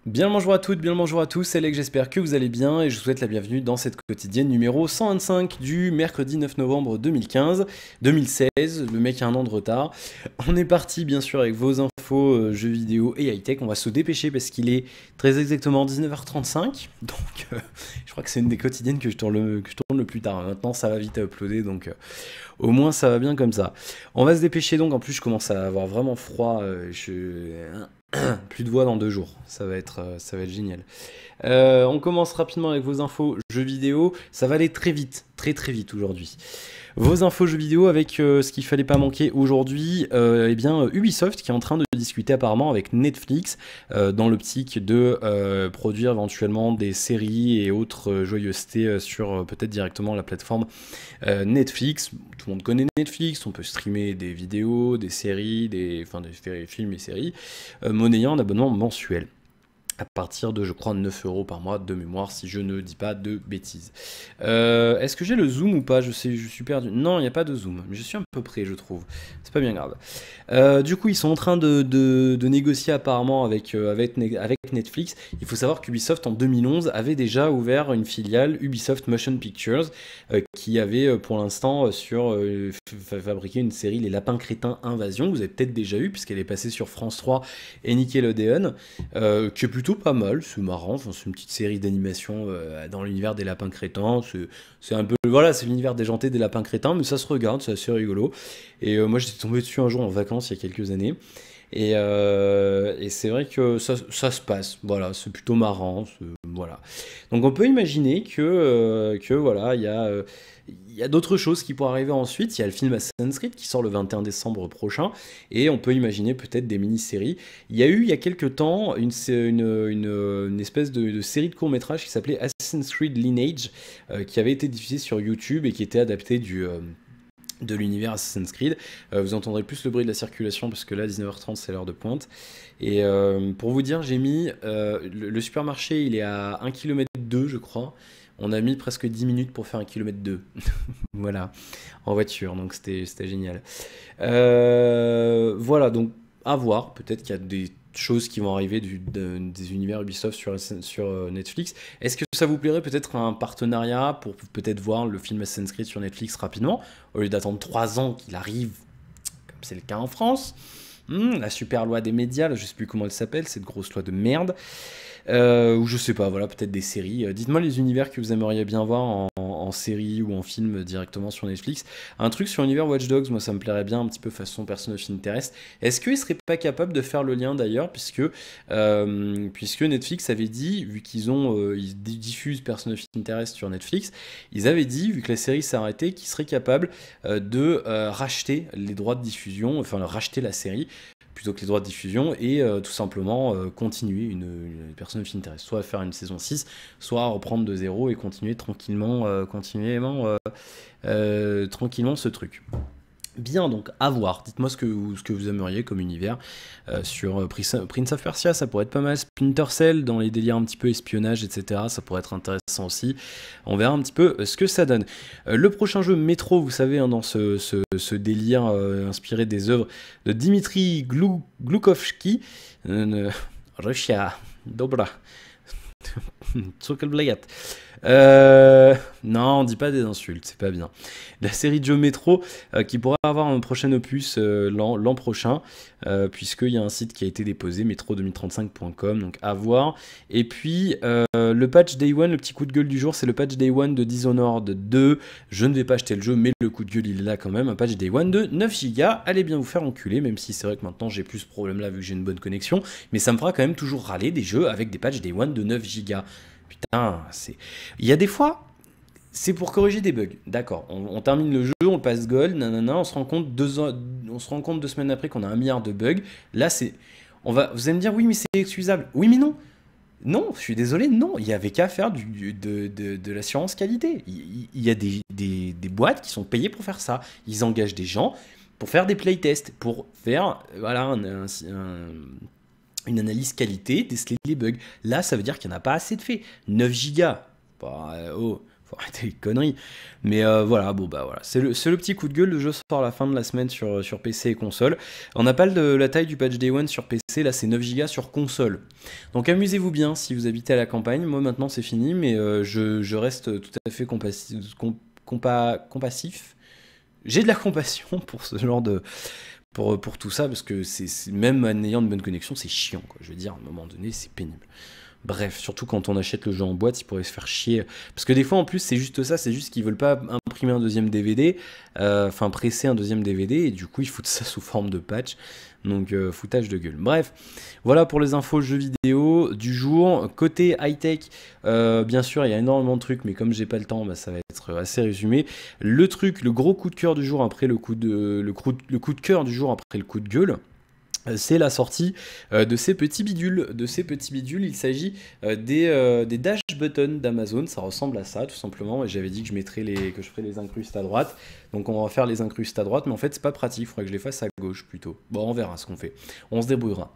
Bien le bonjour à toutes, bien le bonjour à tous, c'est Alex, j'espère que vous allez bien et je vous souhaite la bienvenue dans cette quotidienne numéro 125 du mercredi 9 novembre 2016, le mec a un an de retard. On est parti bien sûr avec vos infos jeux vidéo et high-tech, on va se dépêcher parce qu'il est très exactement 19h35, donc je crois que c'est une des quotidiennes que je tourne le plus tard. Maintenant ça va vite à uploader, donc au moins ça va bien comme ça. On va se dépêcher donc, en plus je commence à avoir vraiment froid, plus de voix dans 2 jours, ça va être génial. On commence rapidement avec vos infos jeux vidéo, ça va aller très vite, très très vite aujourd'hui. Vos infos jeux vidéo avec ce qu'il fallait pas manquer aujourd'hui, eh bien Ubisoft qui est en train de discuter apparemment avec Netflix dans l'optique de produire éventuellement des séries et autres joyeusetés sur peut-être directement la plateforme Netflix. Tout le monde connaît Netflix, on peut streamer des vidéos, des séries, des films et séries, monnayant un abonnement mensuel à partir de, je crois, 9 euros par mois de mémoire, si je ne dis pas de bêtises. Est-ce que j'ai le zoom ou pas? Je sais, je suis perdu. Non, il n'y a pas de zoom, mais je suis un peu près, je trouve. C'est pas bien grave. Du coup, ils sont en train de négocier apparemment avec Netflix. Il faut savoir qu'Ubisoft, en 2011, avait déjà ouvert une filiale Ubisoft Motion Pictures, qui avait pour l'instant fabriqué une série Les Lapins Crétins Invasion. Vous avez peut-être déjà eu, puisqu'elle est passée sur France 3 et Nickelodeon, qui est plutôt pas mal, c'est marrant, enfin, c'est une petite série d'animation dans l'univers des lapins crétins, c'est un peu, voilà, c'est l'univers déjanté des lapins crétins, mais ça se regarde, c'est assez rigolo, et moi j'étais tombé dessus un jour en vacances il y a quelques années, et c'est vrai que ça se passe, voilà, c'est plutôt marrant, voilà. Donc on peut imaginer que voilà, il y a d'autres choses qui pourraient arriver ensuite. Il y a le film Assassin's Creed qui sort le 21 décembre prochain, et on peut imaginer peut-être des mini-séries. Il y a eu il y a quelques temps une espèce de série de courts-métrages qui s'appelait Assassin's Creed Lineage, qui avait été diffusée sur YouTube et qui était adapté de l'univers Assassin's Creed. Vous entendrez plus le bruit de la circulation parce que là, 19h30, c'est l'heure de pointe. Et pour vous dire, j'ai mis le supermarché, il est à 1,2 km, je crois. On a mis presque 10 minutes pour faire 1,2 km. Voilà, en voiture, donc c'était génial. Voilà, donc à voir. Peut-être qu'il y a des choses qui vont arriver des univers Ubisoft sur Netflix. Est-ce que ça vous plairait peut-être un partenariat pour peut-être voir le film Assassin's Creed sur Netflix rapidement, au lieu d'attendre 3 ans qu'il arrive, comme c'est le cas en France? La super loi des médias, là, je sais plus comment elle s'appelle, cette grosse loi de merde. Ou je sais pas, voilà, peut-être des séries. Dites-moi les univers que vous aimeriez bien voir en série ou en film directement sur Netflix. Un truc sur l'univers Watch Dogs, moi ça me plairait bien, un petit peu façon Person of Interest. Est-ce qu'ils seraient pas capables de faire le lien d'ailleurs, puisque Netflix avait dit, vu ils diffusent Person of Interest sur Netflix, ils avaient dit, vu que la série s'est arrêtée, qu'ils seraient capables de racheter les droits de diffusion, enfin racheter la série plutôt que les droits de diffusion, et tout simplement continuer une personne of interest, soit faire une saison 6, soit reprendre de zéro et continuer tranquillement ce truc. Bien, donc à voir. Dites-moi ce que vous aimeriez comme univers sur Prince of Persia, ça pourrait être pas mal. Splinter Cell, dans les délires un petit peu espionnage, etc., ça pourrait être intéressant aussi. On verra un petit peu ce que ça donne. Le prochain jeu, Metro, vous savez, hein, dans ce délire inspiré des œuvres de Dimitri Glukovski, euh, Russia, Dobra, Zuckelblatt. Non, on dit pas des insultes, c'est pas bien. La série Joe Metro qui pourrait avoir un prochain opus l'an prochain, puisqu'il y a un site qui a été déposé, metro2035.com, donc à voir. Et puis le patch Day One, le petit coup de gueule du jour, c'est le patch Day One de Dishonored 2. Je ne vais pas acheter le jeu, mais le coup de gueule il est là quand même. Un patch Day One de 9 Go. Allez bien vous faire enculer, même si c'est vrai que maintenant j'ai plus ce problème là vu que j'ai une bonne connexion. Mais ça me fera quand même toujours râler des jeux avec des patchs Day One de 9 Go. Putain, c'est. Il y a des fois, c'est pour corriger des bugs. D'accord, on termine le jeu, on le passe gold, nanana, on se rend compte 2 semaines après qu'on a 1 milliard de bugs. Là, vous allez me dire, oui, mais c'est excusable. Oui, mais non. Non, je suis désolé, non. Il y avait qu'à faire de l'assurance qualité. Il y a des boîtes qui sont payées pour faire ça. Ils engagent des gens pour faire des playtests, pour faire voilà, une analyse qualité, déceler les bugs. Là, ça veut dire qu'il n'y en a pas assez de fait. 9 gigas. Bah, oh, faut arrêter les conneries. Mais voilà, bon bah voilà, c'est le petit coup de gueule. Le jeu sort à la fin de la semaine sur PC et console. On n'a pas la taille du patch Day One sur PC, là c'est 9 Go sur console. Donc amusez-vous bien si vous habitez à la campagne. Moi maintenant c'est fini, mais je reste tout à fait compassif. J'ai de la compassion pour ce genre de... Pour tout ça, parce que même en ayant une bonne connexion, c'est chiant, quoi. Je veux dire, à un moment donné, c'est pénible. Bref, surtout quand on achète le jeu en boîte, ils pourraient se faire chier. Parce que des fois, en plus, c'est juste ça, c'est juste qu'ils veulent pas imprimer un deuxième DVD, enfin presser un deuxième DVD, et du coup, ils foutent ça sous forme de patch. Donc, foutage de gueule. Bref, voilà pour les infos jeux vidéo du jour. Côté high-tech, bien sûr, il y a énormément de trucs, mais comme j'ai pas le temps, bah, ça va être assez résumé. Le gros coup de cœur du jour après le coup de cœur du jour après le coup de gueule, c'est la sortie de ces petits bidules. Il s'agit des dash buttons d'Amazon. Ça ressemble à ça, tout simplement. Et j'avais dit que je ferais les incrustes à droite. Donc on va faire les incrustes à droite, mais en fait c'est pas pratique. Il faudrait que je les fasse à gauche plutôt. Bon, on verra ce qu'on fait. On se débrouillera.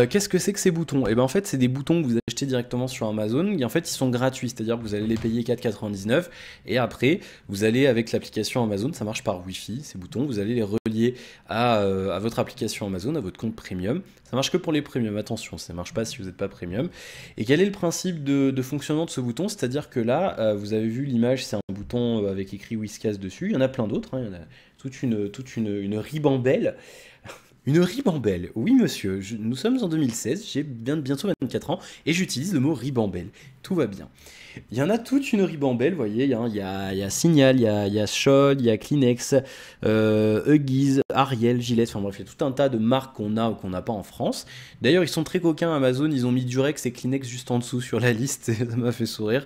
Qu'est-ce que c'est que ces boutons? Et ben en fait c'est des boutons que vous achetez directement sur Amazon et en fait ils sont gratuits, c'est-à-dire que vous allez les payer 4,99 et après vous allez avec l'application Amazon, ça marche par Wi-Fi ces boutons, vous allez les relier à votre application Amazon, à votre compte premium. Ça marche que pour les premium, attention, ça ne marche pas si vous n'êtes pas premium. Et quel est le principe de fonctionnement de ce bouton? C'est-à-dire que là, vous avez vu l'image, c'est un bouton avec écrit Whiskas dessus, il y en a plein d'autres, hein, il y en a toute une ribambelle. Une ribambelle, oui monsieur, nous sommes en 2016, j'ai bientôt 24 ans et j'utilise le mot ribambelle, tout va bien. Il y en a toute une ribambelle, vous voyez, hein, il y a Signal, il y a Scholl, il y a Kleenex, Huggies, Ariel, Gillette, enfin bref, il y a tout un tas de marques qu'on a ou qu'on n'a pas en France. D'ailleurs, ils sont très coquins, Amazon, ils ont mis Durex et Kleenex juste en dessous sur la liste, et ça m'a fait sourire.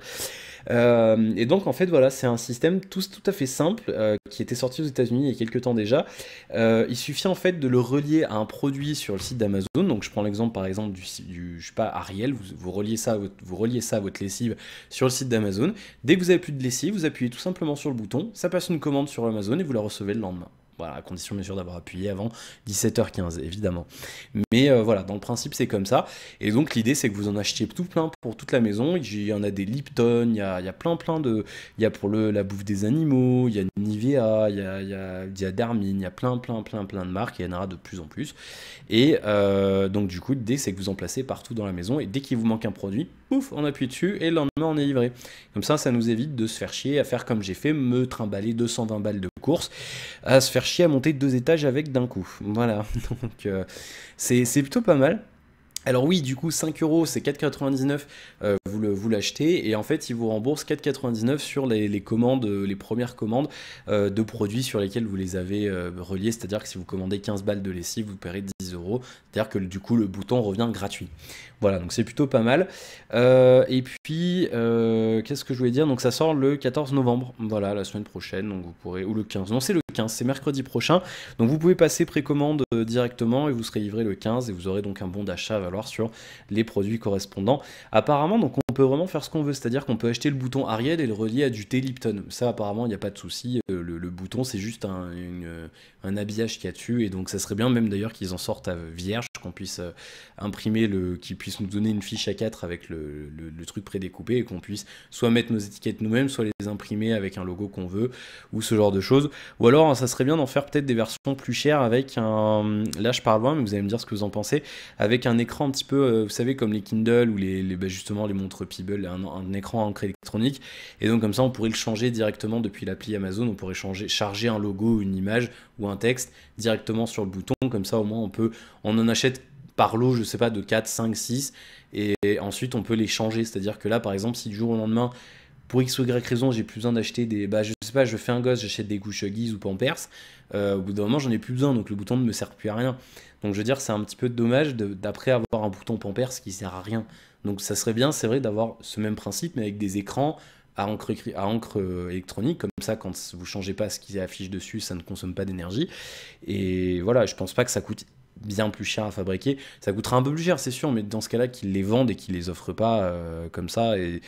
Et donc en fait voilà, c'est un système tout à fait simple qui était sorti aux États-Unis il y a quelques temps déjà. Il suffit en fait de le relier à un produit sur le site d'Amazon. Donc je prends l'exemple par exemple du je sais pas, Ariel, vous reliez ça à votre lessive sur le site d'Amazon. Dès que vous avez plus de lessive, vous appuyez tout simplement sur le bouton, ça passe une commande sur Amazon et vous la recevez le lendemain. Voilà, à condition bien sûr d'avoir appuyé avant 17h15, évidemment. Mais voilà, dans le principe, c'est comme ça. Et donc, l'idée, c'est que vous en achetiez tout plein pour toute la maison. Il y en a des Lipton, il y a plein de... Il y a pour la bouffe des animaux, il y a Nivea, il y a Darmin, il y a plein de marques, et il y en aura de plus en plus. Et donc, du coup, l'idée, c'est que vous en placez partout dans la maison. Et dès qu'il vous manque un produit, pouf, on appuie dessus, et le lendemain, on est livré. Comme ça nous évite de se faire chier à faire comme j'ai fait, me trimballer 220 balles de course, à se faire chier à monter 2 étages avec d'un coup. Voilà, donc c'est plutôt pas mal. Alors oui, du coup, 5 euros, c'est 4,99, vous l'achetez, et en fait, ils vous remboursent 4,99 sur les commandes, les premières commandes de produits sur lesquels vous les avez reliés, c'est-à-dire que si vous commandez 15 balles de lessive, vous paierez 10 euros, c'est-à-dire que du coup, le bouton revient gratuit. Voilà, donc c'est plutôt pas mal. Et puis, qu'est-ce que je voulais dire? Donc ça sort le 14 novembre, voilà, la semaine prochaine, donc vous pourrez, ou le 15, non, c'est le 15, c'est mercredi prochain, donc vous pouvez passer précommande directement et vous serez livré le 15 et vous aurez donc un bon d'achat à valoir sur les produits correspondants. Apparemment, donc on peut vraiment faire ce qu'on veut, c'est-à-dire qu'on peut acheter le bouton Ariel et le relier à du thé Lipton. Ça, apparemment, il n'y a pas de souci. Le bouton, c'est juste un habillage qu'il y a dessus, et donc ça serait bien même d'ailleurs qu'ils en sortent à vierge, qu'on puisse imprimer qu'ils puissent nous donner une fiche A4 avec le truc prédécoupé et qu'on puisse soit mettre nos étiquettes nous-mêmes, soit les imprimer avec un logo qu'on veut, ou ce genre de choses. Ou alors, ça serait bien d'en faire peut-être des versions plus chères avec un... Là, je parle loin, mais vous allez me dire ce que vous en pensez. Avec un écran un petit peu, vous savez, comme les Kindle ou justement les montres Pebble, un écran à encre électronique. Et donc, comme ça, on pourrait le changer directement depuis l'appli Amazon. On pourrait charger un logo, une image ou un texte directement sur le bouton. Comme ça, au moins, on en achète par lot, je sais pas, de 4, 5, 6. Et ensuite, on peut les changer. C'est-à-dire que là, par exemple, si du jour au lendemain, pour X ou Y raison, j'ai plus besoin d'acheter des... je sais pas, je fais un gosse, j'achète des couches Huggies ou Pampers. Au bout d'un moment, j'en ai plus besoin, donc le bouton ne me sert plus à rien. Donc je veux dire, c'est un petit peu dommage d'après avoir un bouton Pampers qui sert à rien. Donc ça serait bien, c'est vrai, d'avoir ce même principe, mais avec des écrans à encre électronique. Comme ça, quand vous changez pas ce qui affiche dessus, ça ne consomme pas d'énergie. Et voilà, je pense pas que ça coûte bien plus cher à fabriquer. Ça coûtera un peu plus cher, c'est sûr, mais dans ce cas-là, qu'ils les vendent et qu'ils les offrent pas comme ça. Et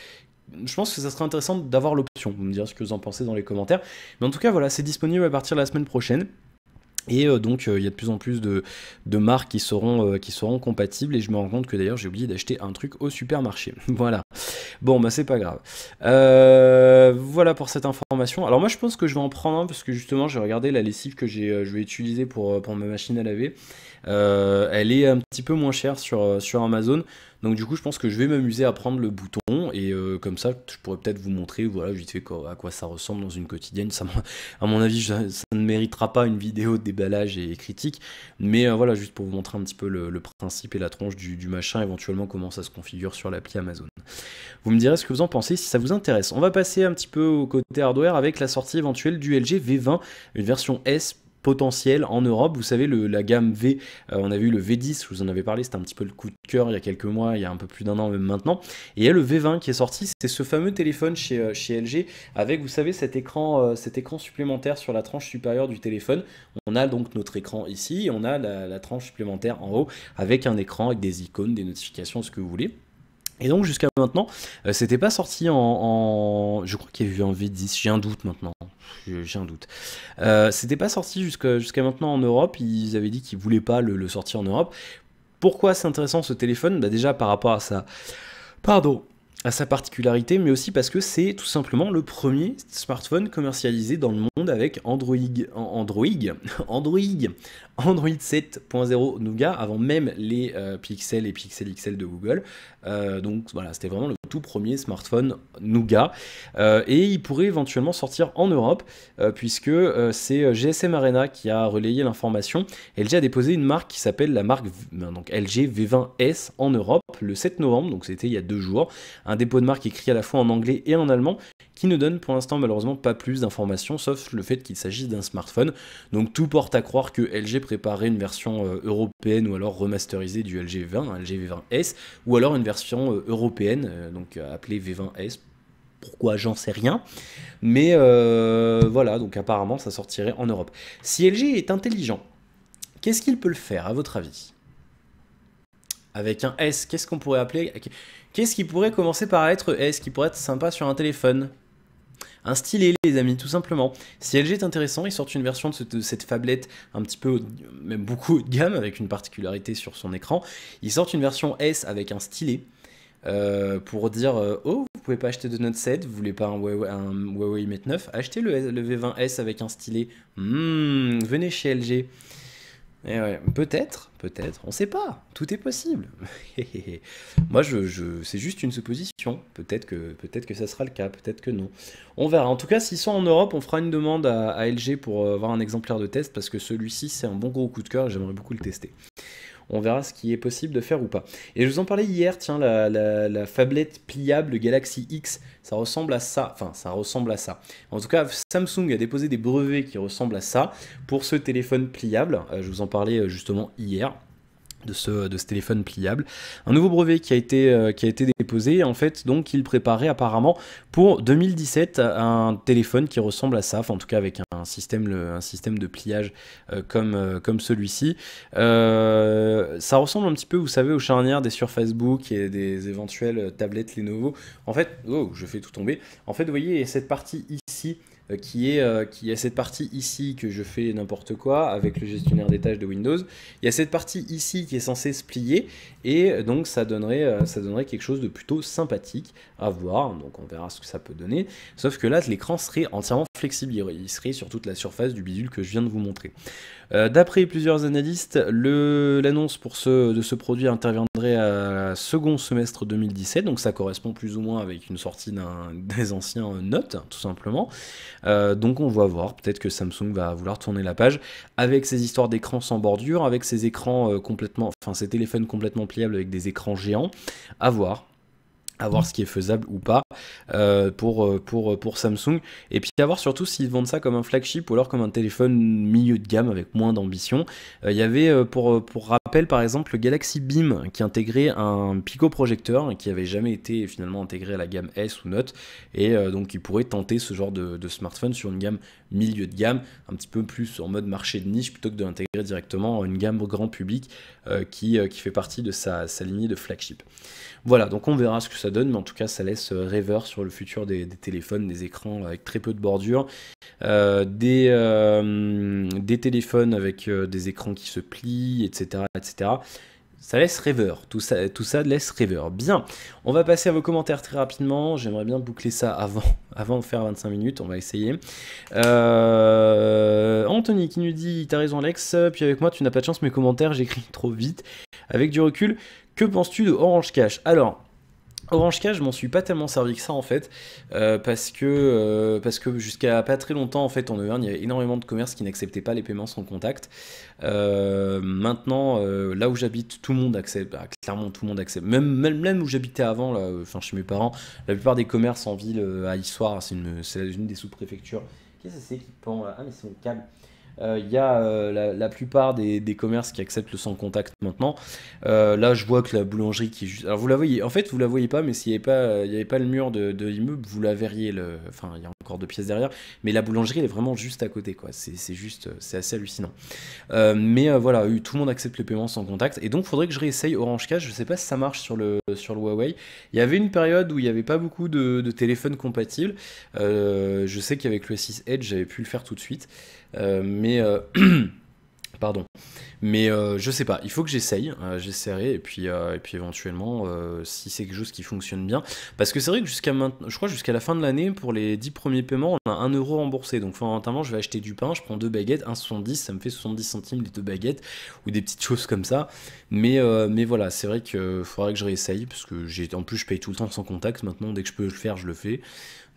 je pense que ça serait intéressant d'avoir l'option. Vous me direz ce que vous en pensez dans les commentaires. Mais en tout cas, voilà, c'est disponible à partir de la semaine prochaine. Et donc il y a de plus en plus de marques qui seront compatibles, et je me rends compte que d'ailleurs j'ai oublié d'acheter un truc au supermarché. Voilà. Bon, bah c'est pas grave. Voilà pour cette information. Alors moi je pense que je vais en prendre un parce que justement j'ai regardé la lessive que je vais utiliser pour ma machine à laver. Elle est un petit peu moins chère sur Amazon. Donc du coup je pense que je vais m'amuser à prendre le bouton, et comme ça je pourrais peut-être vous montrer voilà vite fait à quoi ça ressemble dans une quotidienne. À mon avis ça ne méritera pas une vidéo de déballage et critique, mais voilà, juste pour vous montrer un petit peu le principe et la tronche du machin, éventuellement comment ça se configure sur l'appli Amazon. Vous me direz ce que vous en pensez si ça vous intéresse. On va passer un petit peu au côté hardware avec la sortie éventuelle du LG V20, une version S potentielle en Europe. Vous savez, la gamme V, on a vu le V10, je vous en avais parlé, c'était un petit peu le coup de cœur il y a quelques mois, il y a un peu plus d'un an même maintenant. Et il y a le V20 qui est sorti, c'est ce fameux téléphone chez LG avec, vous savez, cet écran supplémentaire sur la tranche supérieure du téléphone. On a donc notre écran ici, et on a la tranche supplémentaire en haut avec un écran avec des icônes, des notifications, ce que vous voulez. Et donc jusqu'à maintenant, c'était pas sorti Je crois qu'il y a eu un V10, j'ai un doute maintenant. J'ai un doute. C'était pas sorti jusqu'à maintenant en Europe, ils avaient dit qu'ils voulaient pas le sortir en Europe. Pourquoi c'est intéressant ce téléphone? Bah déjà par rapport à sa... Pardon, à sa particularité, mais aussi parce que c'est tout simplement le premier smartphone commercialisé dans le monde avec Android 7.0 Nougat, avant même les Pixel et Pixel XL de Google. Donc voilà, c'était vraiment le tout premier smartphone Nougat. Et il pourrait éventuellement sortir en Europe, puisque c'est GSM Arena qui a relayé l'information. LG a déposé une marque qui s'appelle la marque donc LG V20S en Europe le 7 novembre, donc c'était il y a 2 jours. Un dépôt de marque écrit à la fois en anglais et en allemand, qui ne donne pour l'instant malheureusement pas plus d'informations, sauf le fait qu'il s'agisse d'un smartphone. Donc tout porte à croire que LG préparait une version européenne ou alors remasterisée du LG V20, LG V20S, ou alors une version européenne, donc appelée V20S. Pourquoi, j'en sais rien. Mais voilà, donc apparemment ça sortirait en Europe. Si LG est intelligent, qu'est-ce qu'il peut le faire à votre avis? Avec un S, qu'est-ce qu'on pourrait appeler? Qu'est-ce qui pourrait commencer par être S, qui pourrait être sympa sur un téléphone? Un stylet, les amis, tout simplement. Si LG est intéressant, ils sortent une version de cette phablette un petit peu, même beaucoup haut de gamme, avec une particularité sur son écran. Ils sortent une version S avec un stylet, pour dire oh, vous pouvez pas acheter de Note 7, vous voulez pas un Huawei Mate 9, achetez le V20S avec un stylet. Venez chez LG. Et ouais, peut-être, on sait pas, tout est possible. Moi, c'est juste une supposition. Peut-être que ça sera le cas, peut-être que non. On verra. En tout cas, s'ils sont en Europe, on fera une demande à LG pour avoir un exemplaire de test, parce que celui-ci, c'est un bon gros coup de cœur et j'aimerais beaucoup le tester. On verra ce qui est possible de faire ou pas. Et je vous en parlais hier, tiens, la phablette pliable Galaxy X, ça ressemble à ça. Enfin, ça ressemble à ça. En tout cas, Samsung a déposé des brevets qui ressemblent à ça pour ce téléphone pliable. Je vous en parlais justement hier. De ce téléphone pliable. Un nouveau brevet qui a été déposé, en fait, donc il préparait apparemment pour 2017 un téléphone qui ressemble à ça, enfin en tout cas avec un système de pliage comme celui-ci. Ça ressemble un petit peu, vous savez, aux charnières des Surface Book et des éventuelles tablettes Lenovo. En fait, oh, je fais tout tomber. En fait, vous voyez, il y a cette partie ici qui est cette partie ici que je fais n'importe quoi avec le gestionnaire des tâches de Windows. Il y a cette partie ici qui est censée se plier, et donc ça donnerait quelque chose de plutôt sympathique à voir. Donc on verra ce que ça peut donner. Sauf que là, l'écran serait entièrement flexible, il serait sur toute la surface du bidule que je viens de vous montrer. D'après plusieurs analystes, l'annonce de ce produit interviendrait à second semestre 2017, donc ça correspond plus ou moins avec une sortie des anciens Note, tout simplement. Donc on va voir, peut-être que Samsung va vouloir tourner la page avec ces histoires d'écrans sans bordure, avec ces écrans ces téléphones complètement pliables avec des écrans géants, à voir ce qui est faisable ou pas pour Samsung, et puis à voir surtout s'ils vendent ça comme un flagship ou alors comme un téléphone milieu de gamme avec moins d'ambition. Il y avait pour rappel par exemple le Galaxy Beam qui intégrait un picoprojecteur qui avait jamais été finalement intégré à la gamme S ou Note, et donc qui pourrait tenter ce genre de smartphone sur une gamme milieu de gamme, un petit peu plus en mode marché de niche plutôt que de l'intégrer directement à une gamme grand public qui fait partie de sa lignée de flagship. Voilà, donc on verra ce que ça ça donne, mais en tout cas, ça laisse rêveur sur le futur des téléphones, des écrans avec très peu de bordure, des téléphones avec des écrans qui se plient, etc., etc. Ça laisse rêveur, tout ça laisse rêveur. Bien, on va passer à vos commentaires très rapidement. J'aimerais bien boucler ça avant de faire 25 minutes, on va essayer. Anthony qui nous dit, t'as raison Alex, puis avec moi tu n'as pas de chance, mes commentaires, j'écris trop vite. Avec du recul, que penses-tu de Orange Cash? Alors, Orange Cash, je m'en suis pas tellement servi que ça en fait, parce que jusqu'à pas très longtemps en fait en Auvergne, il y avait énormément de commerces qui n'acceptaient pas les paiements sans contact. Maintenant, là où j'habite, tout le monde accepte, bah, clairement tout le monde accepte. Même où j'habitais avant, là, enfin chez mes parents, la plupart des commerces en ville à Issoire, c'est une des sous-préfectures. Qu'est-ce que c'est qui pend là? Ah mais c'est mon câble. Il y a la plupart des commerces qui acceptent le sans contact maintenant. Là, je vois que la boulangerie qui est juste. Alors, vous la voyez, en fait, vous la voyez pas, mais s'il n'y avait pas le mur de l'immeuble, vous la verriez. Enfin, il y a encore deux pièces derrière, mais la boulangerie, elle est vraiment juste à côté, quoi. C'est juste, c'est assez hallucinant. Mais voilà, tout le monde accepte le paiement sans contact, et donc, il faudrait que je réessaye Orange Cash. Je sais pas si ça marche sur le Huawei. Il y avait une période où il n'y avait pas beaucoup de téléphones compatibles. Je sais qu'avec le S6 Edge, j'avais pu le faire tout de suite. Pardon. Mais je sais pas, il faut que j'essaye, j'essaierai, et puis éventuellement, si c'est quelque chose qui fonctionne bien. Parce que c'est vrai que jusqu'à maintenant, je crois jusqu'à la fin de l'année, pour les 10 premiers paiements, on a 1 euro remboursé. Donc fondamentalement, je vais acheter du pain, je prends 2 baguettes, 1,70, ça me fait 70 centimes les 2 baguettes, ou des petites choses comme ça. Mais voilà, c'est vrai qu'il faudrait que je réessaye, parce que en plus je paye tout le temps sans contact, maintenant dès que je peux le faire, je le fais.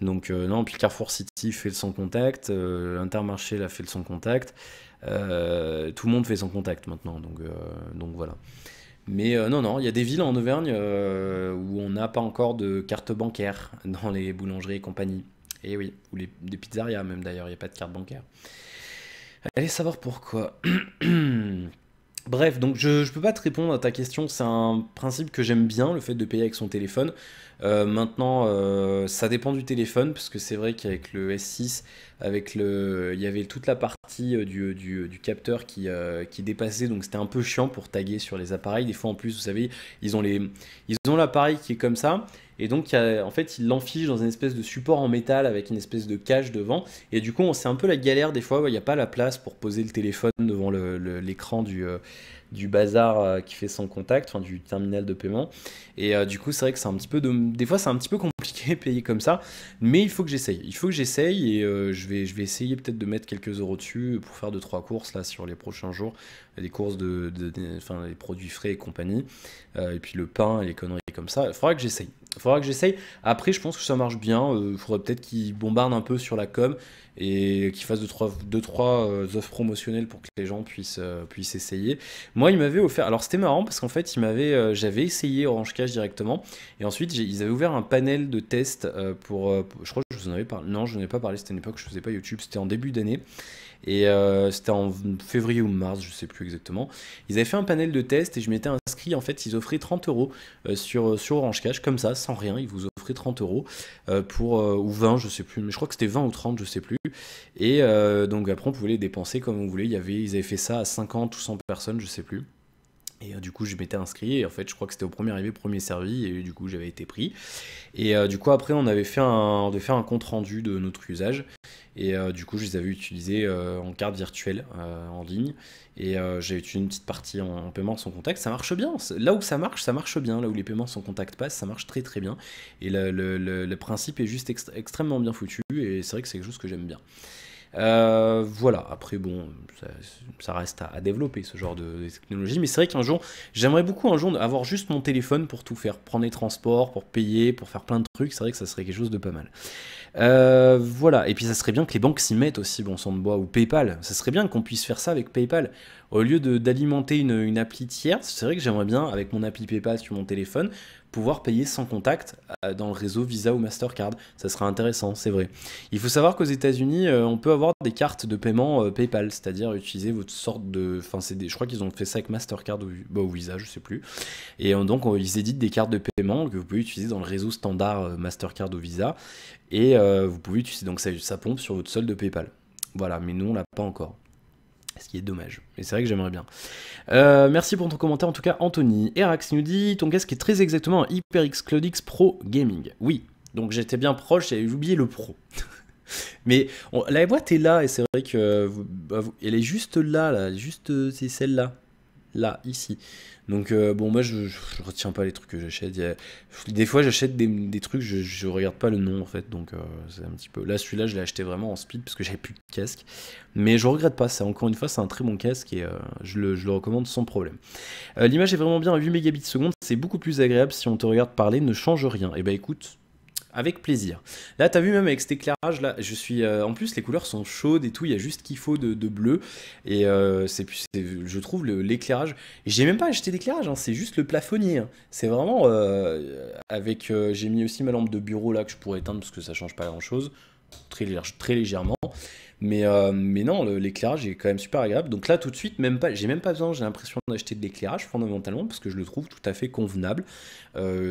Donc non, puis Carrefour City fait le sans contact, Intermarché l'a fait le sans contact, tout le monde fait sans contact maintenant, donc voilà. Mais non, il y a des villes en Auvergne où on n'a pas encore de carte bancaire dans les boulangeries et compagnie. Et oui, ou des pizzerias même d'ailleurs, il n'y a pas de carte bancaire. Allez savoir pourquoi. Bref, donc je peux pas te répondre à ta question, c'est un principe que j'aime bien, le fait de payer avec son téléphone. Maintenant, ça dépend du téléphone, parce que c'est vrai qu'avec le S6, il y avait toute la partie du capteur qui dépassait, donc c'était un peu chiant pour taguer sur les appareils. Des fois en plus, vous savez, ils ont l'appareil qui est comme ça, et donc en fait ils l'enfichent dans une espèce de support en métal avec une espèce de cage devant, et du coup c'est un peu la galère des fois, il n'y a pas la place pour poser le téléphone devant l'écran du bazar qui fait sans contact, enfin du terminal de paiement. Et du coup, c'est vrai que c'est un petit peu des fois c'est un petit peu compliqué payer comme ça, mais il faut que j'essaye. Il faut que j'essaye, et je vais essayer peut-être de mettre quelques euros dessus pour faire 2-3 courses là sur les prochains jours, des courses enfin les produits frais et compagnie, et puis le pain et les conneries comme ça. Il faudra que j'essaye. Il faudra que j'essaye. Après, je pense que ça marche bien. Il faudrait peut-être qu'ils bombardent un peu sur la com et qu'ils fassent 2-3 offres promotionnelles pour que les gens puissent essayer. Moi, ils m'avaient offert. Alors, c'était marrant parce qu'en fait, j'avais essayé Orange Cash directement. Et ensuite, ils avaient ouvert un panel de tests je crois que je vous en avais parlé. Non, je n'en ai pas parlé. C'était une époque où je faisais pas YouTube. C'était en début d'année. Et c'était en février ou mars, je sais plus exactement. Ils avaient fait un panel de tests et je m'étais inscrit. En fait, ils offraient 30 euros sur Orange Cash, comme ça, sans rien. Ils vous offraient 30 euros ou 20, je sais plus. Mais je crois que c'était 20 ou 30, je sais plus. Et donc après, on pouvait les dépenser comme on voulait. Ils avaient fait ça à 50 ou 100 personnes, je sais plus. Et du coup, je m'étais inscrit, et en fait, je crois que c'était au premier arrivé, premier servi, et du coup, j'avais été pris. Et du coup, après, on devait faire un compte rendu de notre usage. Et du coup, je les avais utilisés en carte virtuelle en ligne. Et j'ai utilisé une petite partie en paiement sans contact. Ça marche bien. Là où ça marche bien. Là où les paiements sans contact passent, ça marche très très bien. Et le principe est juste extrêmement bien foutu. Et c'est vrai que c'est quelque chose que j'aime bien. Voilà, après bon, ça reste à développer ce genre de technologie, mais c'est vrai qu'un jour, j'aimerais beaucoup un jour avoir juste mon téléphone pour tout faire, prendre les transports, pour payer, pour faire plein de trucs, c'est vrai que ça serait quelque chose de pas mal. Voilà, et puis ça serait bien que les banques s'y mettent aussi, bon sang de bois, ou PayPal, ça serait bien qu'on puisse faire ça avec PayPal, au lieu d'alimenter une appli tierce. C'est vrai que j'aimerais bien, avec mon appli PayPal sur mon téléphone, pouvoir payer sans contact dans le réseau Visa ou Mastercard. Ça serait intéressant, c'est vrai. Il faut savoir qu'aux États-Unis, on peut avoir des cartes de paiement PayPal, c'est-à-dire utiliser votre sorte de. Enfin, je crois qu'ils ont fait ça avec Mastercard ou Visa, je sais plus. Et donc, ils éditent des cartes de paiement que vous pouvez utiliser dans le réseau standard Mastercard ou Visa. Et vous pouvez utiliser. Donc, ça pompe sur votre solde de PayPal. Voilà, mais nous, on l'a pas encore. Ce qui est dommage. Et c'est vrai que j'aimerais bien. Merci pour ton commentaire, en tout cas, Anthony. Erax nous dit, ton casque est très exactement un HyperX Cloudix Pro Gaming. Oui, donc j'étais bien proche, j'avais oublié le Pro. Mais la boîte est là, et c'est vrai que elle est juste là, juste c'est celle-là. Là, ici. Donc bon, moi je retiens pas les trucs que j'achète. Des fois j'achète des trucs, je regarde pas le nom en fait, donc c'est un petit peu. Là celui-là je l'ai acheté vraiment en speed parce que j'avais plus de casque. Mais je regrette pas, c'est encore une fois c'est un très bon casque et je le recommande sans problème. L'image est vraiment bien à 8 mégabits seconde, c'est beaucoup plus agréable si on te regarde parler, ne change rien. Et bah écoute. Avec plaisir. Là, t'as vu même avec cet éclairage, là, je suis... en plus, les couleurs sont chaudes et tout, il y a juste qu'il faut de bleu. Et je trouve l'éclairage... Et j'ai même pas acheté d'éclairage, hein, c'est juste le plafonnier. Hein. C'est vraiment... avec... j'ai mis aussi ma lampe de bureau là que je pourrais éteindre parce que ça change pas grand-chose. Très légèrement. Mais non, l'éclairage est quand même super agréable. Donc là, tout de suite, j'ai même pas besoin, j'ai l'impression d'acheter de l'éclairage fondamentalement parce que je le trouve tout à fait convenable.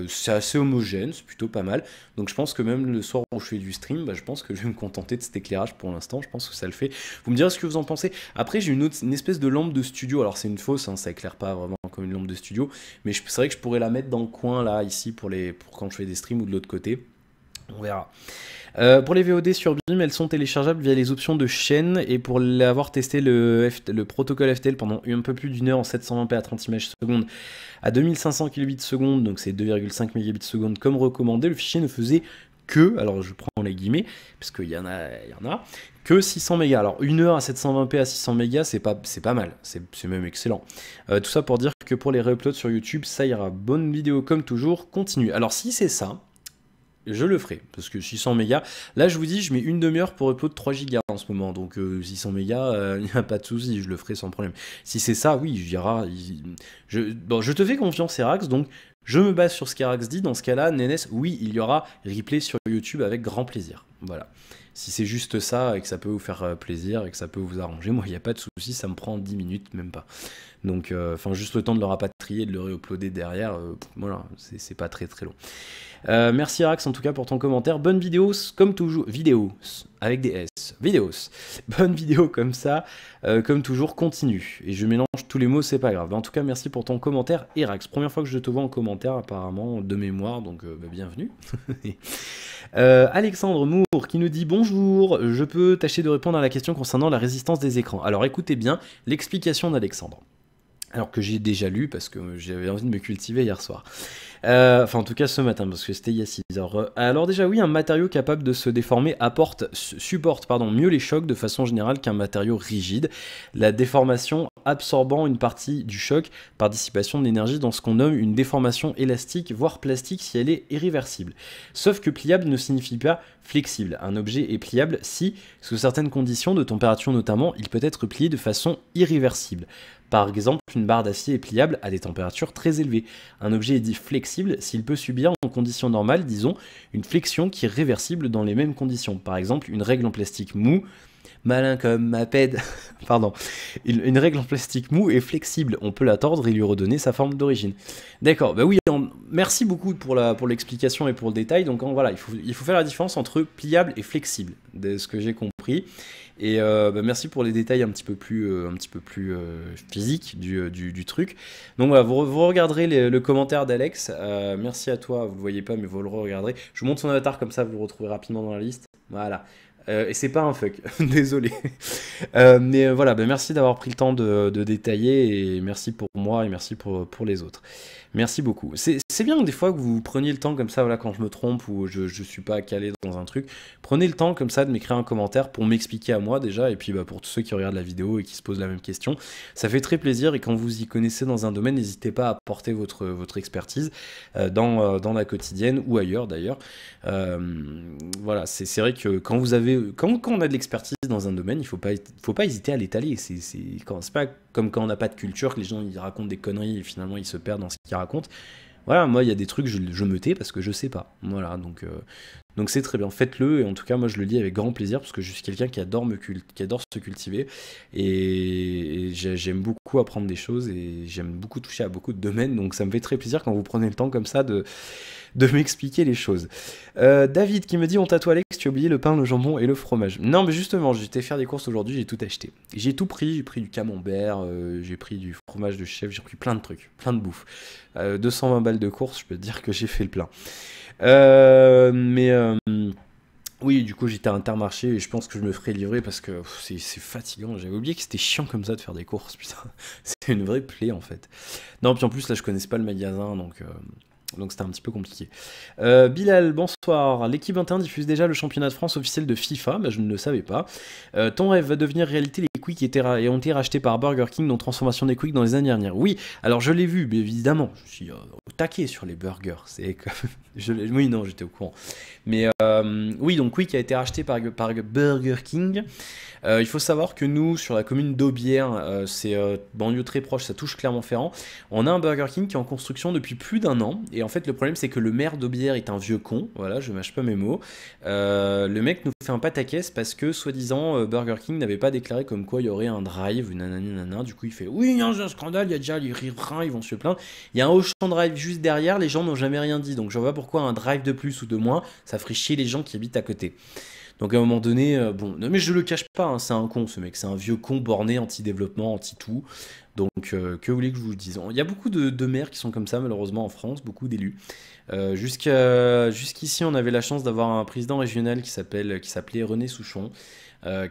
C'est assez homogène, c'est plutôt pas mal. Donc je pense que même le soir où je fais du stream, bah, je pense que je vais me contenter de cet éclairage pour l'instant. Je pense que ça le fait. Vous me direz ce que vous en pensez. Après, j'ai une espèce de lampe de studio. Alors c'est une fausse, hein, ça éclaire pas vraiment comme une lampe de studio. Mais c'est vrai que je pourrais la mettre dans le coin là, ici, pour quand je fais des streams ou de l'autre côté. On verra. Pour les VOD sur Beam, elles sont téléchargeables via les options de chaîne et pour l'avoir testé le protocole FTL pendant un peu plus d'une heure en 720p à 30 images secondes à 2500 kbps, donc c'est 2,5 mégabits seconde comme recommandé, le fichier ne faisait que, alors je prends les guillemets, parce qu'il y en a, que 600 mégas. Alors une heure à 720p à 600 mégas, c'est pas mal, c'est même excellent. Tout ça pour dire que pour les réuploads sur YouTube, ça ira. Bonne vidéo comme toujours, continue. Alors si c'est ça, je le ferai, parce que 600 mégas, là je vous dis, je mets une demi-heure pour upload 3 gigas en ce moment, donc 600 mégas, il n'y a pas de souci, je le ferai sans problème. Si c'est ça, oui, je te fais confiance, Erax, donc je me base sur ce qu'Erax dit, dans ce cas-là, Nénès, oui, il y aura replay sur YouTube avec grand plaisir, voilà. Si c'est juste ça, et que ça peut vous faire plaisir, et que ça peut vous arranger, moi, il n'y a pas de souci, ça me prend 10 minutes, même pas. Donc, juste le temps de le rapatrier, de le réuploader derrière, voilà, c'est pas très très long. Merci Rax en tout cas pour ton commentaire. Bonne vidéo comme toujours. Vidéos avec des S. Vidéos. Bonne vidéo comme ça. Comme toujours, continue. Et je mélange tous les mots, c'est pas grave. En tout cas, merci pour ton commentaire. Erax, première fois que je te vois en commentaire apparemment de mémoire, donc bienvenue. Alexandre Moore qui nous dit bonjour, je peux tâcher de répondre à la question concernant la résistance des écrans. Alors écoutez bien l'explication d'Alexandre. Alors que j'ai déjà lu parce que j'avais envie de me cultiver hier soir. Enfin, en tout cas ce matin, parce que c'était il y a 6 heures. Alors déjà, oui, un matériau capable de se déformer supporte mieux les chocs de façon générale qu'un matériau rigide. La déformation absorbant une partie du choc par dissipation de l'énergie dans ce qu'on nomme une déformation élastique, voire plastique si elle est irréversible. Sauf que pliable ne signifie pas flexible. Un objet est pliable si, sous certaines conditions de température notamment, il peut être plié de façon irréversible. Par exemple, une barre d'acier est pliable à des températures très élevées. Un objet est dit flexible s'il peut subir en conditions normales, disons, une flexion qui est réversible dans les mêmes conditions. Par exemple, une règle en plastique mou, malin comme ma pède, pardon, une règle en plastique mou est flexible, on peut la tordre et lui redonner sa forme d'origine. D'accord, bah oui, merci beaucoup pour l'explication et pour le détail. Donc voilà, il faut faire la différence entre pliable et flexible, de ce que j'ai compris. Et merci pour les détails un petit peu plus physiques du truc. Donc voilà, vous regarderez le commentaire d'Alex. Merci à toi, vous le voyez pas, mais vous le regarderez. Je vous montre son avatar comme ça, vous le retrouvez rapidement dans la liste. Voilà. Et c'est pas un fuck, désolé. Mais voilà, merci d'avoir pris le temps de détailler et merci pour moi et merci pour les autres. Merci beaucoup. C'est bien des fois que vous preniez le temps comme ça, voilà, quand je me trompe ou je suis pas calé dans un truc, prenez le temps comme ça de m'écrire un commentaire pour m'expliquer à moi déjà et puis pour tous ceux qui regardent la vidéo et qui se posent la même question. Ça fait très plaisir et quand vous y connaissez dans un domaine, n'hésitez pas à apporter votre expertise dans la quotidienne ou ailleurs d'ailleurs. Voilà, c'est vrai que quand on a de l'expertise dans un domaine, il faut pas hésiter à l'étaler. C'est pas comme quand on n'a pas de culture, que les gens ils racontent des conneries et finalement ils se perdent dans ce qu'ils racontent. Voilà, moi il y a des trucs, je me tais parce que je sais pas. Voilà, donc c'est très bien, faites-le, et en tout cas moi je le lis avec grand plaisir parce que je suis quelqu'un qui adore se cultiver et j'aime beaucoup apprendre des choses et j'aime beaucoup toucher à beaucoup de domaines, donc ça me fait très plaisir quand vous prenez le temps comme ça de m'expliquer les choses. David qui me dit on tatoue Alex, tu as oublié le pain, le jambon et le fromage. Non, mais justement, j'étais faire des courses aujourd'hui, j'ai tout acheté. J'ai tout pris, j'ai pris du camembert, j'ai pris du fromage de chèvre, j'ai pris plein de trucs, plein de bouffe. 220 balles de course, je peux te dire que j'ai fait le plein. Mais oui, du coup, j'étais à Intermarché et je pense que je me ferai livrer parce que c'est fatigant. J'avais oublié que c'était chiant comme ça de faire des courses, putain. C'est une vraie plaie en fait. Non, puis en plus, là, je connaissais pas le magasin, donc c'était un petit peu compliqué. Bilal, bonsoir. L'équipe 21 diffuse déjà le championnat de France officiel de FIFA. Bah, je ne le savais pas. Ton rêve va devenir réalité. Les Quick ont été rachetés par Burger King, dont transformation des Quick dans les années dernières. Oui, alors je l'ai vu, mais évidemment. Je suis au taquet sur les burgers. C'est que... Oui, non, j'étais au courant. Mais oui, donc Quick a été racheté par Burger King. Il faut savoir que nous, sur la commune d'Aubière, c'est banlieue très proche, ça touche Clermont-Ferrand, on a un Burger King qui est en construction depuis plus d'un an. Et en fait, le problème, c'est que le maire d'Aubière est un vieux con. Voilà, je mâche pas mes mots. Le mec nous fait un pataquès parce que, soi-disant, Burger King n'avait pas déclaré comme quoi il y aurait un drive, nanani, nanana. Du coup, il fait oui, non, j'ai un scandale, il y a déjà les riverains, ils vont se plaindre. Il y a un Auchan Drive juste derrière, les gens n'ont jamais rien dit. Donc, je vois pourquoi un drive de plus ou de moins, ça ferait chier les gens qui habitent à côté. Donc à un moment donné, bon, non mais je le cache pas, hein, c'est un con ce mec, c'est un vieux con borné, anti-développement, anti-tout. Donc que voulez que je vous le dise? Il y a beaucoup de maires qui sont comme ça malheureusement en France, beaucoup d'élus. Jusqu'ici on avait la chance d'avoir un président régional qui s'appelait René Souchon,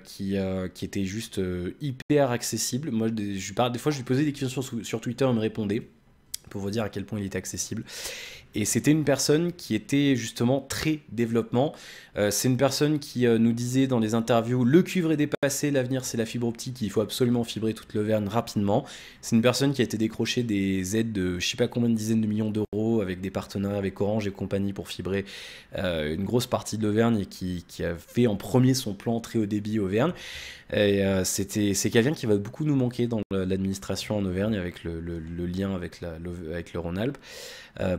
qui était juste hyper accessible. Moi des fois je lui posais des questions sur Twitter, il me répondait pour vous dire à quel point il était accessible. Et c'était une personne qui était justement très développement. C'est une personne qui nous disait dans les interviews, le cuivre est dépassé, l'avenir c'est la fibre optique, il faut absolument fibrer toute l'Auvergne rapidement. C'est une personne qui a été décrochée des aides de je sais pas combien de dizaines de millions d'euros avec des partenariats avec Orange et compagnie pour fibrer une grosse partie de l'Auvergne et qui a fait en premier son plan très haut débit Auvergne. Et c'est quelqu'un qui va beaucoup nous manquer dans l'administration en Auvergne avec le lien avec le Rhône-Alpes.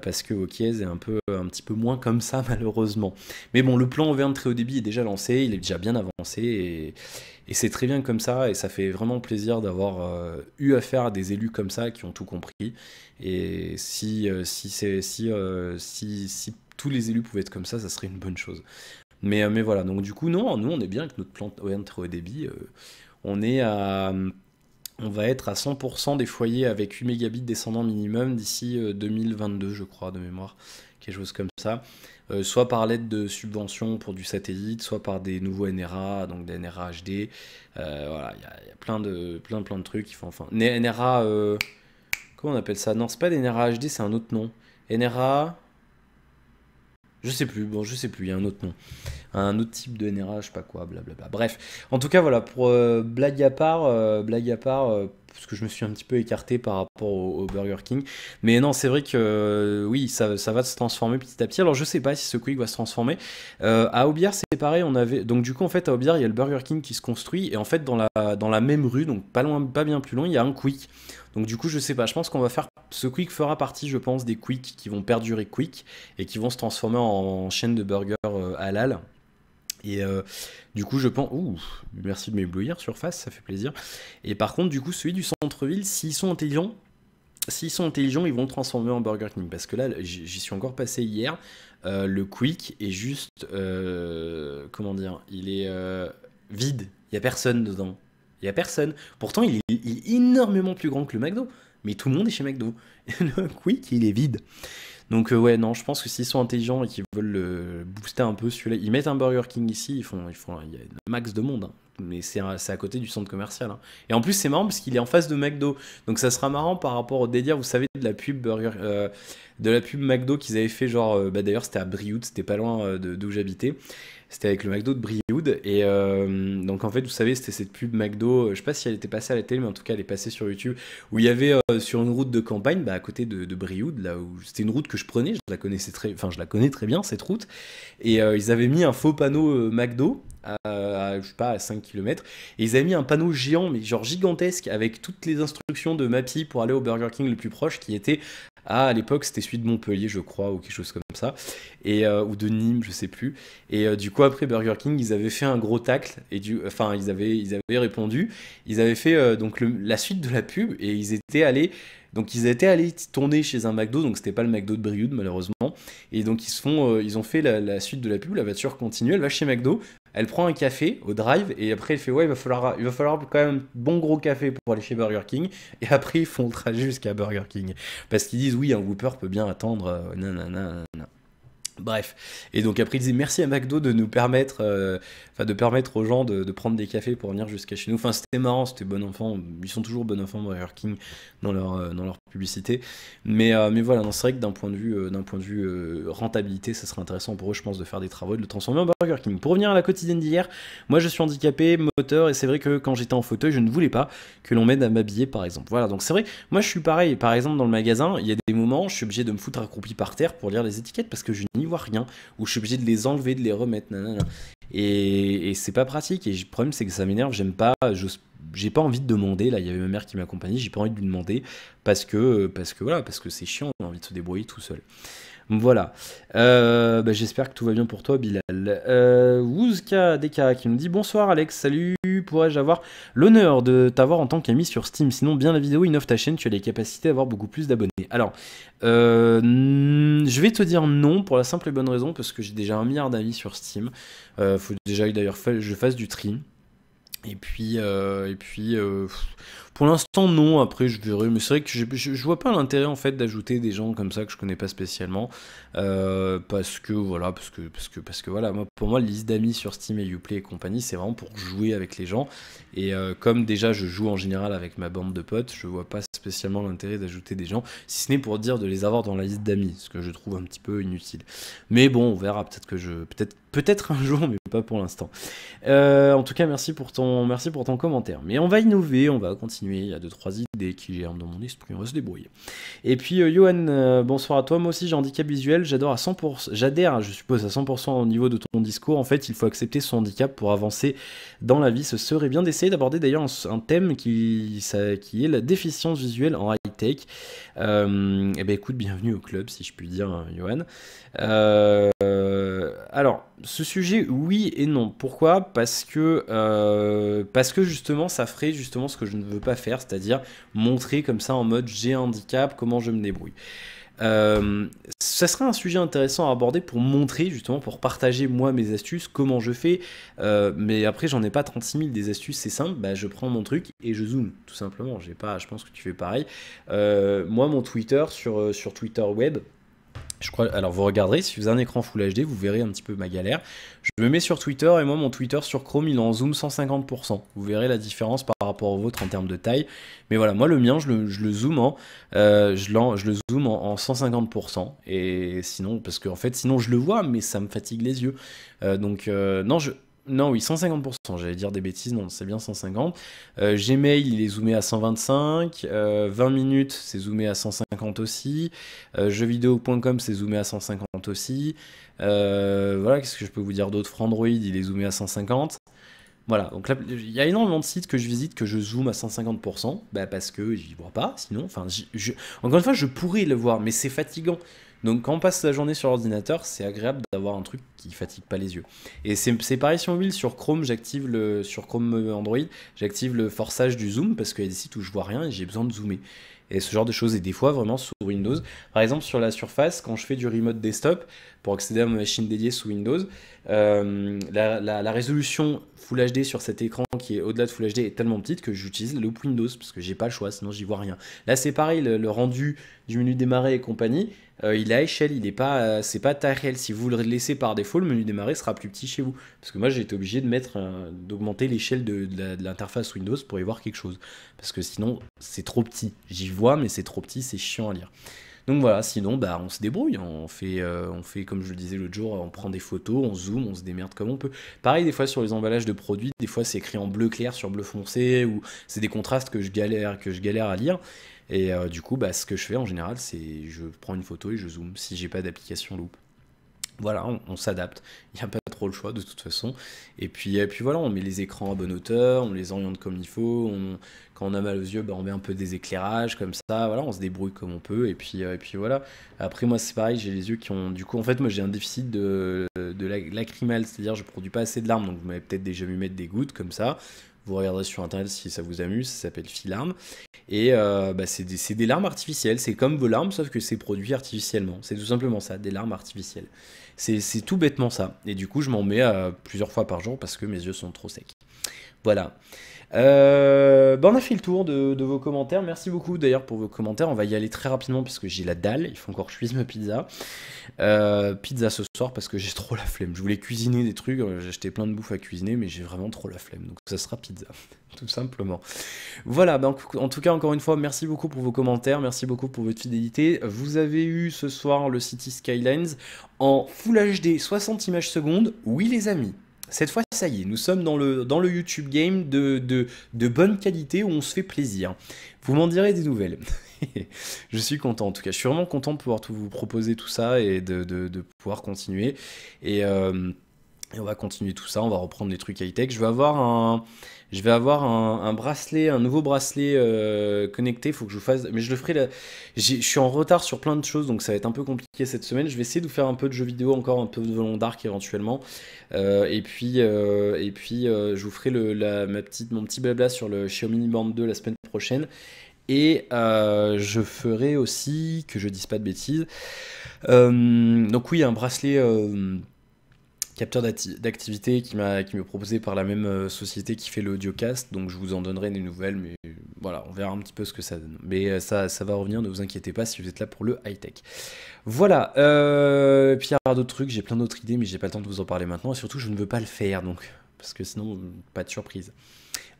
Parce que Wauquiez est un petit peu moins comme ça malheureusement. Mais bon, le plan Auvergne très haut débit est déjà lancé, il est déjà bien avancé et c'est très bien comme ça et ça fait vraiment plaisir d'avoir eu affaire à des élus comme ça qui ont tout compris. Et si tous les élus pouvaient être comme ça serait une bonne chose. Mais voilà, donc du coup, non, nous on est bien avec notre plan Auvergne très haut débit. On va être à 100% des foyers avec 8 mégabits descendant minimum d'ici 2022, je crois, de mémoire. Quelque chose comme ça. Soit par l'aide de subventions pour du satellite, soit par des nouveaux NRA, donc des NRA HD. Voilà, il y a plein de trucs. NRA, comment on appelle ça? Non, c'est pas des NRA HD, c'est un autre nom. NRA... Je sais plus, il y a un autre nom. Un autre type de NRA, je sais pas quoi, blablabla. Bref, en tout cas, voilà, pour blague à part, parce que je me suis un petit peu écarté par rapport au Burger King. Mais non, c'est vrai que oui, ça va se transformer petit à petit. Alors, je sais pas si ce Quick va se transformer. À Aubière, c'est pareil, donc du coup, en fait, à Aubière, il y a le Burger King qui se construit. Et en fait, dans la même rue, donc pas bien plus loin, il y a un Quick. Donc du coup, je sais pas, je pense qu'on va faire... Ce Quick fera partie, je pense, des Quick qui vont perdurer Quick et qui vont se transformer en chaîne de burgers halal. Et du coup, je pense... Ouh, merci de m'éblouir, Surface, ça fait plaisir. Et par contre, du coup, celui du centre-ville, s'ils sont intelligents, ils vont le transformer en Burger King. Parce que là, j'y suis encore passé hier. Le Quick est juste... comment dire? Il est vide. Il n'y a personne dedans. Il n'y a personne. Pourtant, il est énormément plus grand que le McDo. Mais tout le monde est chez McDo. Le Quick, il est vide. Donc ouais, non, je pense que s'ils sont intelligents et qu'ils veulent le booster un peu celui-là, ils mettent un Burger King ici, il y a un max de monde, hein. Mais c'est à côté du centre commercial, hein. Et en plus, c'est marrant parce qu'il est en face de McDo. Donc ça sera marrant par rapport au délire, vous savez, de la pub McDo qu'ils avaient fait, genre, d'ailleurs, c'était à Brioude, c'était pas loin d'où j'habitais. C'était avec le McDo de Brioude. Et donc en fait, vous savez, c'était cette pub McDo, je sais pas si elle était passée à la télé, mais en tout cas, elle est passée sur YouTube, où il y avait sur une route de campagne, à côté de Brioude, là où c'était une route que je prenais, je la connais très bien, cette route. Et ils avaient mis un faux panneau McDo, je sais pas, à 5 km. Et ils avaient mis un panneau géant, mais genre gigantesque, avec toutes les instructions de Mappy pour aller au Burger King le plus proche, qui était... à l'époque, c'était celui de Montpellier, je crois, ou quelque chose comme ça, ou de Nîmes, je sais plus. Et du coup, après Burger King, ils avaient fait un gros tacle, et ils avaient répondu, ils avaient fait donc la suite de la pub, et ils étaient allés Donc ils étaient allés tourner chez un McDo, donc c'était pas le McDo de Brioude malheureusement. Et donc ils ont fait la suite de la pub, la voiture continue, elle va chez McDo, elle prend un café au drive et après elle fait ouais il va falloir quand même un bon gros café pour aller chez Burger King. Et après ils font le trajet jusqu'à Burger King. Parce qu'ils disent oui un Whopper peut bien attendre, nanana. Bref, et donc après il disait merci à McDo de nous permettre, de permettre aux gens de prendre des cafés pour venir jusqu'à chez nous. Enfin c'était marrant, c'était bon enfant, ils sont toujours bon enfant Burger King dans leur publicité. Mais voilà, non, c'est vrai que d'un point de vue rentabilité, ça serait intéressant pour eux, je pense, de faire des travaux et de le transformer en Burger King. Pour revenir à la quotidienne d'hier, moi je suis handicapé, moteur, et c'est vrai que quand j'étais en fauteuil, je ne voulais pas que l'on m'aide à m'habiller par exemple. Voilà, donc c'est vrai, moi je suis pareil, par exemple dans le magasin, il y a des moments, je suis obligé de me foutre accroupi par terre pour lire les étiquettes parce que je n'y vois rien, ou je suis obligé de les enlever, de les remettre, nanana. Et c'est pas pratique, et le problème c'est que ça m'énerve, j'aime pas, j'ai pas envie de demander, là il y avait ma mère qui m'accompagnait, j'ai pas envie de lui demander, voilà, parce que c'est chiant, on a envie de se débrouiller tout seul. Voilà. J'espère que tout va bien pour toi, Bilal. Wuzka DK qui nous dit bonsoir Alex, salut, pourrais-je avoir l'honneur de t'avoir en tant qu'ami sur Steam? Sinon, bien la vidéo innove ta chaîne, tu as les capacités d'avoir beaucoup plus d'abonnés. Alors, je vais te dire non pour la simple et bonne raison parce que j'ai déjà 1 milliard d'amis sur Steam. Faut déjà que d'ailleurs je fasse du tri. Pour l'instant, non. Après, je verrai. Mais c'est vrai que je vois pas l'intérêt en fait d'ajouter des gens comme ça que je connais pas spécialement, parce que voilà, parce que voilà, moi, pour moi, la liste d'amis sur Steam et Uplay et compagnie, c'est vraiment pour jouer avec les gens. Et comme déjà, je joue en général avec ma bande de potes, je vois pas spécialement l'intérêt d'ajouter des gens, si ce n'est pour dire de les avoir dans la liste d'amis, ce que je trouve un petit peu inutile. Mais bon, on verra. Peut-être un jour, mais pas pour l'instant. En tout cas, merci pour ton commentaire. Mais on va innover, on va continuer. Il y a 2-3 idées qui germent dans mon esprit, on va se débrouiller. Et puis, Johan, bonsoir à toi. Moi aussi, j'ai un handicap visuel. J'adhère, je suppose, à 100% au niveau de ton discours. En fait, il faut accepter son handicap pour avancer dans la vie. Ce serait bien d'essayer d'aborder d'ailleurs un thème qui est la déficience visuelle en high-tech. Écoute, bienvenue au club, si je puis dire, Johan. Alors, ce sujet, oui et non. Pourquoi? Parce que justement, ça ferait justement ce que je ne veux pas faire, c'est-à-dire montrer comme ça en mode j'ai un handicap, comment je me débrouille. Ça serait un sujet intéressant à aborder pour montrer justement, pour partager moi mes astuces, comment je fais, mais après j'en ai pas 36 000 des astuces, c'est simple, je prends mon truc et je zoome, tout simplement, je pense que tu fais pareil. Moi mon Twitter sur Twitter Web, je crois, alors vous regarderez, si vous avez un écran Full HD, vous verrez un petit peu ma galère. Je me mets sur Twitter et moi mon Twitter sur Chrome il est en zoom 150%. Vous verrez la différence par rapport au vôtre en termes de taille. Mais voilà, moi le mien je le zoome je le zoome en 150%. Et sinon, parce que en fait sinon je le vois mais ça me fatigue les yeux. Non, oui, 150%, j'allais dire des bêtises, non, c'est bien 150. Gmail, il est zoomé à 125. 20 minutes, c'est zoomé à 150 aussi. Jeuxvideo.com, c'est zoomé à 150 aussi. Voilà, qu'est-ce que je peux vous dire d'autre? Frandroid, il est zoomé à 150. Voilà, donc là, il y a énormément de sites que je visite que je zoome à 150%, parce que j'y vois pas, sinon, encore une fois, je pourrais le voir, mais c'est fatigant. Donc quand on passe la journée sur l'ordinateur, c'est agréable d'avoir un truc qui fatigue pas les yeux. Et c'est pareil sur mobile, sur Chrome, sur Chrome Android, j'active le forçage du zoom parce qu'il y a des sites où je vois rien et j'ai besoin de zoomer. Et ce genre de choses, et des fois vraiment sur Windows. Par exemple sur la Surface, quand je fais du remote desktop, pour accéder à ma machine dédiée sous Windows, la résolution Full HD sur cet écran qui est au-delà de Full HD est tellement petite que j'utilise le loop Windows parce que j'ai pas le choix, sinon j'y vois rien. Là c'est pareil, le rendu du menu démarrer et compagnie, il est à échelle, c'est pas taille réelle. Si vous le laissez par défaut, le menu démarrer sera plus petit chez vous. Parce que moi j'ai été obligé d'augmenter l'échelle de l'interface Windows pour y voir quelque chose. Parce que sinon c'est trop petit. J'y vois mais c'est trop petit, c'est chiant à lire. Donc voilà, sinon on se débrouille, on fait comme je le disais l'autre jour, on prend des photos, on zoome, on se démerde comme on peut. Pareil des fois sur les emballages de produits, des fois c'est écrit en bleu clair sur bleu foncé, ou c'est des contrastes que je galère à lire. Et du coup, ce que je fais en général, c'est je prends une photo et je zoome si j'ai pas d'application loupe. Voilà, on s'adapte, il n'y a pas trop le choix de toute façon. Et puis voilà, on met les écrans à bonne hauteur, on les oriente comme il faut, quand on a mal aux yeux, on met un peu des éclairages comme ça, voilà, on se débrouille comme on peut, et puis voilà. Après moi c'est pareil, j'ai les yeux qui ont, du coup en fait moi j'ai un déficit de lacrymal, c'est-à-dire je produis pas assez de larmes, donc vous m'avez peut-être déjà vu mettre des gouttes comme ça. Vous regarderez sur internet si ça vous amuse, ça s'appelle Filarme. Et bah, c'est des larmes artificielles, c'est comme vos larmes, sauf que c'est produit artificiellement. C'est tout simplement ça, des larmes artificielles. C'est tout bêtement ça. Et du coup, je m'en mets plusieurs fois par jour parce que mes yeux sont trop secs. Voilà. Bah, on a fait le tour de vos commentaires. Merci beaucoup d'ailleurs pour vos commentaires. On va y aller très rapidement parce que j'ai la dalle. Il faut encore que je cuise ma pizza. Pizza ce soir parce que j'ai trop la flemme. Je voulais cuisiner des trucs. J'ai acheté plein de bouffe à cuisiner, mais j'ai vraiment trop la flemme. Donc ça sera pizza, tout simplement. Voilà, bah, en tout cas, encore une fois, merci beaucoup pour vos commentaires. Merci beaucoup pour votre fidélité. Vous avez eu ce soir le City Skylines en Full HD 60 images secondes. Oui, les amis. Cette fois, ça y est, nous sommes dans le YouTube game de bonne qualité où on se fait plaisir. Vous m'en direz des nouvelles. Je suis content en tout cas. Je suis vraiment content de pouvoir tout vous proposer tout ça et de pouvoir continuer. Et on va continuer tout ça. On va reprendre des trucs high-tech. Je vais avoir un bracelet, un nouveau bracelet connecté. Il faut que je vous fasse. Mais je le ferai là. Je suis en retard sur plein de choses, donc ça va être un peu compliqué cette semaine. Je vais essayer de vous faire un peu de jeux vidéo, encore un peu de Volon d'Arc éventuellement. Je vous ferai mon petit blabla sur le Xiaomi Mi Band 2 la semaine prochaine. Et je ferai aussi, que je dise pas de bêtises, donc oui, un bracelet capteur d'activité qui m'est proposé par la même société qui fait l'audiocast, donc je vous en donnerai des nouvelles, mais voilà, on verra un petit peu ce que ça donne. Mais ça va revenir, ne vous inquiétez pas si vous êtes là pour le high-tech. Voilà, puis il y aura d'autres trucs, j'ai plein d'autres idées, mais j'ai pas le temps de vous en parler maintenant, et surtout je ne veux pas le faire, donc, parce que sinon, pas de surprise.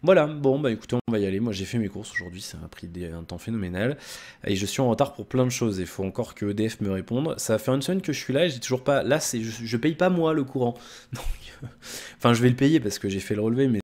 Voilà, bon bah écoutez, on va y aller. Moi j'ai fait mes courses aujourd'hui, ça m'a pris un temps phénoménal. Et je suis en retard pour plein de choses. Il faut encore que EDF me réponde. Ça va faire une semaine que je suis là et j'ai toujours pas. Là, je paye pas moi le courant. Donc, enfin, je vais le payer parce que j'ai fait le relevé, mais